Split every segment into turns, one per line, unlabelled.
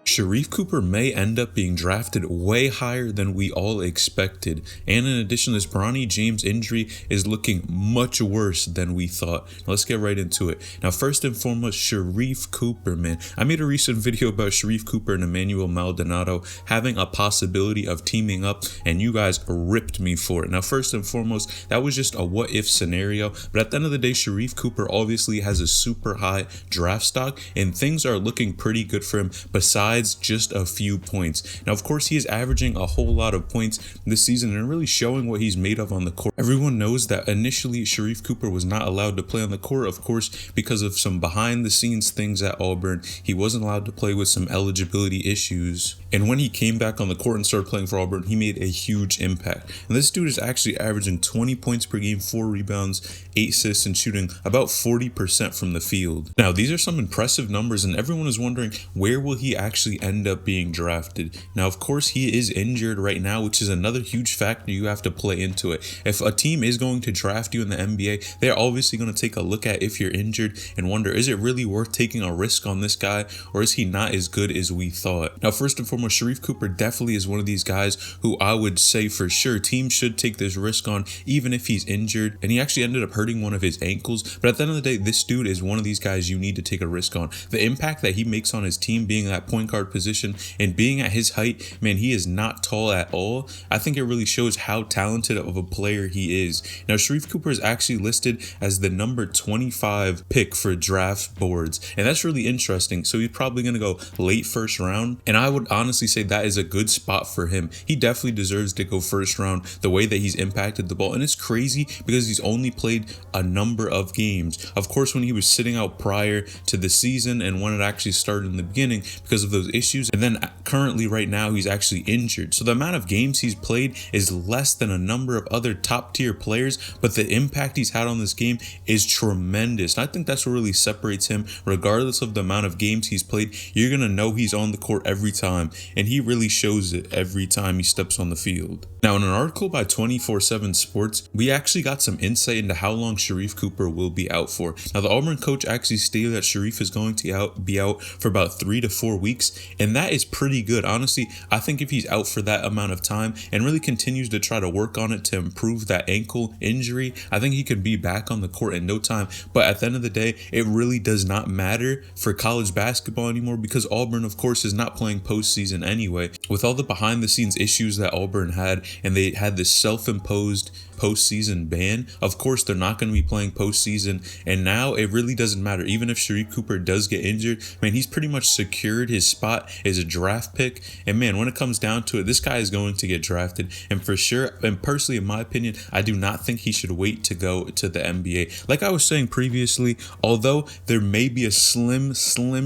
Sharife Cooper may end up being drafted way higher than we all expected. And in addition, this Bronny James injury is looking much worse than we thought. Now, let's get right into it. Now, first and foremost, Sharife Cooper, man. I made a recent video about Sharife Cooper and Emmanuel Maldonado having a possibility of teaming up, and you guys ripped me for it. Now, first and foremost, that was just a what-if scenario. But at the end of the day, Sharife Cooper obviously has a super high draft stock, and things are looking pretty good for him besides just a few points. Now, of course, he is averaging a whole lot of points this season and really showing what he's made of on the court. Everyone knows that initially Sharife Cooper was not allowed to play on the court, of course, because of some behind the scenes things at Auburn. He wasn't allowed to play with some eligibility issues. And when he came back on the court and started playing for Auburn, he made a huge impact. And this dude is actually averaging 20 points per game, 4 rebounds, 8 assists, and shooting about 40% from the field. Now, these are some impressive numbers, and everyone is wondering, where will he actually end up being drafted? Now, of course, he is injured right now, which is another huge factor you have to play into it. If a team is going to draft you in the NBA, they're obviously going to take a look at if you're injured and wonder, is it really worth taking a risk on this guy, or is he not as good as we thought? Now, first and foremost, Sharife Cooper definitely is one of these guys who I would say for sure teams should take this risk on, even if he's injured. And he actually ended up hurting one of his ankles. But at the end of the day, this dude is one of these guys you need to take a risk on. The impact that he makes on his team, being that point guard position and being at his height, man, he is not tall at all. I think it really shows how talented of a player he is. Now, Sharife Cooper is actually listed as the number 25 pick for draft boards, and that's really interesting. So he's probably going to go late first round, and I would honestly say that is a good spot for him. He definitely deserves to go first round, the way that he's impacted the ball. And it's crazy because he's only played a number of games. Of course, when he was sitting out prior to the season and when it actually started in the beginning because of those issues, and then currently right now he's actually injured. So the amount of games he's played is less than a number of other top tier players, but the impact he's had on this game is tremendous. And I think that's what really separates him. Regardless of the amount of games he's played, you're going to know he's on the court every time, and he really shows it every time he steps on the field. Now, in an article by 24/7 Sports, we actually got some insight into how long Sharife Cooper will be out for. Now, the Auburn coach actually stated that Sharife is going to be out for about 3 to 4 weeks, and that is pretty good. Honestly, I think if he's out for that amount of time and really continues to try to work on it to improve that ankle injury, I think he could be back on the court in no time. But at the end of the day, it really does not matter for college basketball anymore because Auburn, of course, is not playing postseason anyway. With all the behind the scenes issues that Auburn had, and they had this self-imposed postseason ban, of course they're not going to be playing postseason, and now it really doesn't matter. Even if Sharife Cooper does get injured, man, he's pretty much secured his spot as a draft pick. And man, when it comes down to it, this guy is going to get drafted, and for sure, and personally in my opinion, I do not think he should wait to go to the NBA. Like I was saying previously, although there may be a slim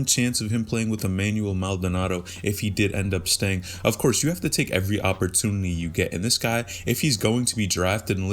chance of him playing with Emmanuel Maldonado if he did end up staying, of course you have to take every opportunity you get. And this guy, if he's going to be drafted and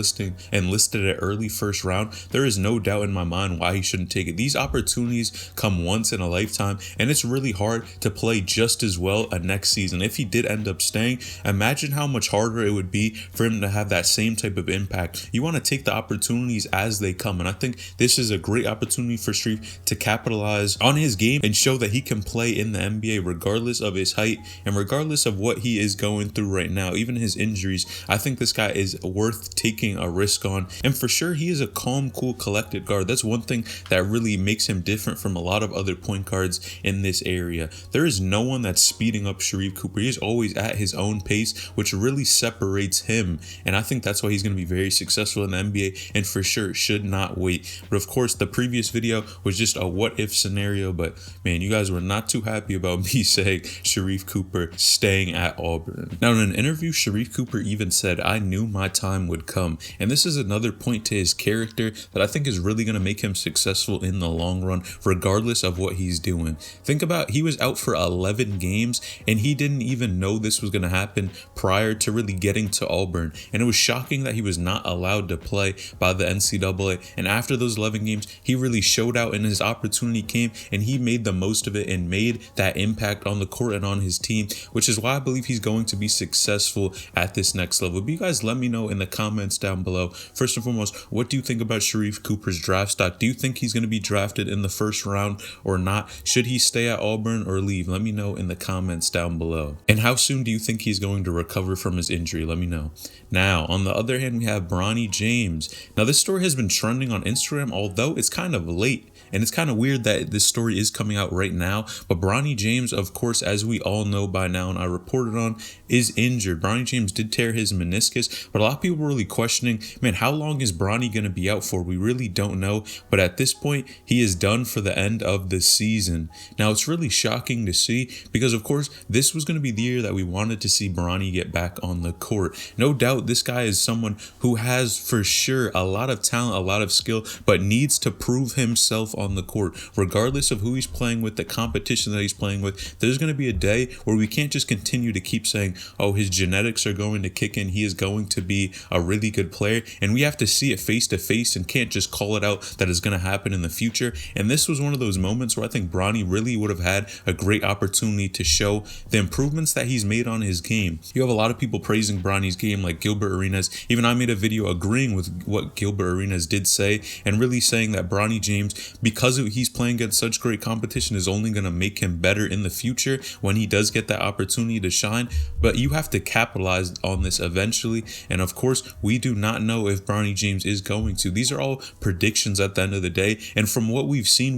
listed at early first round, there is no doubt in my mind why he shouldn't take it. These opportunities come once in a lifetime, and it's really hard to play just as well next season. If he did end up staying, imagine how much harder it would be for him to have that same type of impact. You want to take the opportunities as they come, and I think this is a great opportunity for Sharife to capitalize on his game and show that he can play in the NBA regardless of his height and regardless of what he is going through right now, even his injuries. I think this guy is worth taking a risk on, and for sure he is a calm, cool, collected guard. That's one thing that really makes him different from a lot of other point guards in this area. There is no one that's speeding up Sharife Cooper. He is always at his own pace, which really separates him, and I think that's why he's going to be very successful in the NBA, and for sure should not wait. But of course, the previous video was just a what if scenario, but man, you guys were not too happy about me saying Sharife Cooper staying at Auburn. Now, in an interview, Sharife Cooper even said, "I knew my time would come," and this is another point to his character that I think is really going to make him successful in the long run, regardless of what he's doing. Think about, he was out for 11 games, and he didn't even know this was going to happen prior to really getting to Auburn, and it was shocking that he was not allowed to play by the NCAA. And after those 11 games, he really showed out, and his opportunity came, and he made the most of it and made that impact on the court and on his team, which is why I believe he's going to be successful at this next level. But you guys let me know in the comments down below. First and foremost, what do you think about Sharife Cooper's draft stock? Do you think he's going to be drafted in the first round or not? Should he stay at Auburn or leave? Let me know in the comments down below. And how soon do you think he's going to recover from his injury? Let me know. Now, on the other hand, we have Bronny James. Now, this story has been trending on Instagram, although it's kind of late. And it's kind of weird that this story is coming out right now. But Bronny James, of course, as we all know by now, and I reported on, is injured. Bronny James did tear his meniscus, but a lot of people were really questioning, man, how long is Bronny going to be out for? We really don't know. But at this point, he is done for the end of the season. Now, it's really shocking to see because, of course, this was going to be the year that we wanted to see Bronny get back on the court. No doubt this guy is someone who has for sure a lot of talent, a lot of skill, but needs to prove himself on the court. Regardless of who he's playing with, the competition that he's playing with, there's going to be a day where we can't just continue to keep saying, oh, his genetics are going to kick in, he is going to be a really good player, and we have to see it face to face and can't just call it out that is going to happen in the future. And this was one of those moments where I think Bronny really would have had a great opportunity to show the improvements that he's made on his game. You have a lot of people praising Bronny's game like Gilbert Arenas. Even I made a video agreeing with what Gilbert Arenas did say and really saying that Bronny James, because he's playing against such great competition, is only going to make him better in the future when he does get that opportunity to shine. But you have to capitalize on this eventually. And of course, we do not know if Bronny James is going to. These are all predictions at the end of the day. And from what we've seen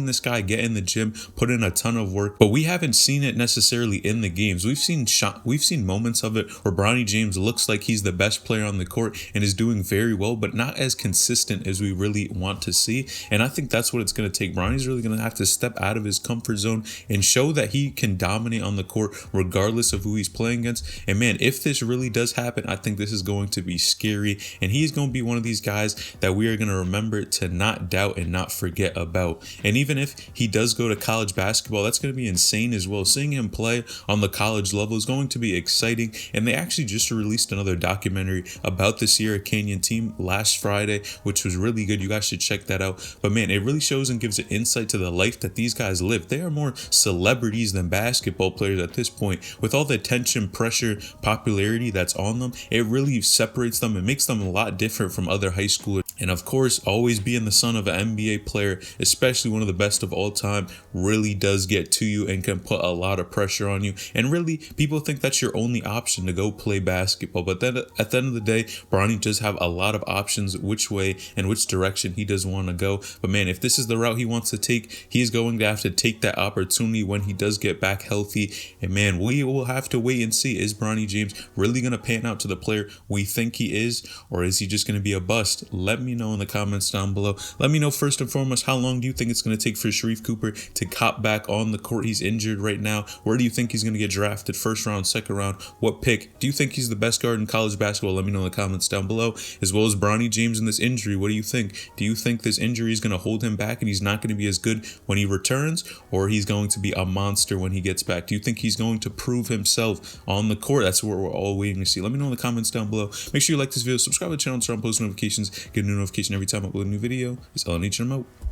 this guy get in the gym, put in a ton of work, but we haven't seen it necessarily in the games. We've seen moments of it where Bronny James looks like he's the best player on the court and is doing very well, but not as consistent as we really want to see. And I think that's what it's going to take. Bronny's really going to have to step out of his comfort zone and show that he can dominate on the court regardless of who he's playing against. And man, if this really does happen, I think this is going to be scary, and he's going to be one of these guys that we are going to remember to not doubt and not forget about. And even if he does go to college basketball, that's going to be insane as well. Seeing him play on the college level is going to be exciting. And they actually just released another documentary about the Sierra Canyon team last Friday, which was really good. You guys should check that out. But man, it really shows and gives an insight to the life that these guys live. They are more celebrities than basketball players at this point. With all the attention, pressure, popularity that's on them, it really separates them and makes them a lot different from other high schoolers. And of course, always being the son of an NBA player, especially one of the best of all time, really does get to you and can put a lot of pressure on you. And really, people think that's your only option to go play basketball. But then at the end of the day, Bronny does have a lot of options which way and which direction he does want to go. But man, if this is the route he wants to take, he's going to have to take that opportunity when he does get back healthy. And man, we will have to wait and see. Is Bronny James really going to pan out to the player we think he is, or is he just going to be a bust? Let me know in the comments down below. Let me know first and foremost, how long do you think it's going to take for Sharife Cooper to cop back on the court? He's injured right now. Where do you think he's going to get drafted? First round, second round? What pick? Do you think he's the best guard in college basketball? Let me know in the comments down below. As well as Bronny James in this injury, what do you think? Do you think this injury is going to hold him back and he's not going to be as good when he returns, or he's going to be a monster when he gets back? Do you think he's going to prove himself on the court? That's what we're all waiting to see. Let me know in the comments down below. Make sure you like this video, subscribe to the channel, turn on post notifications, get a new notification every time I upload a new video. It's LNH and I'm out.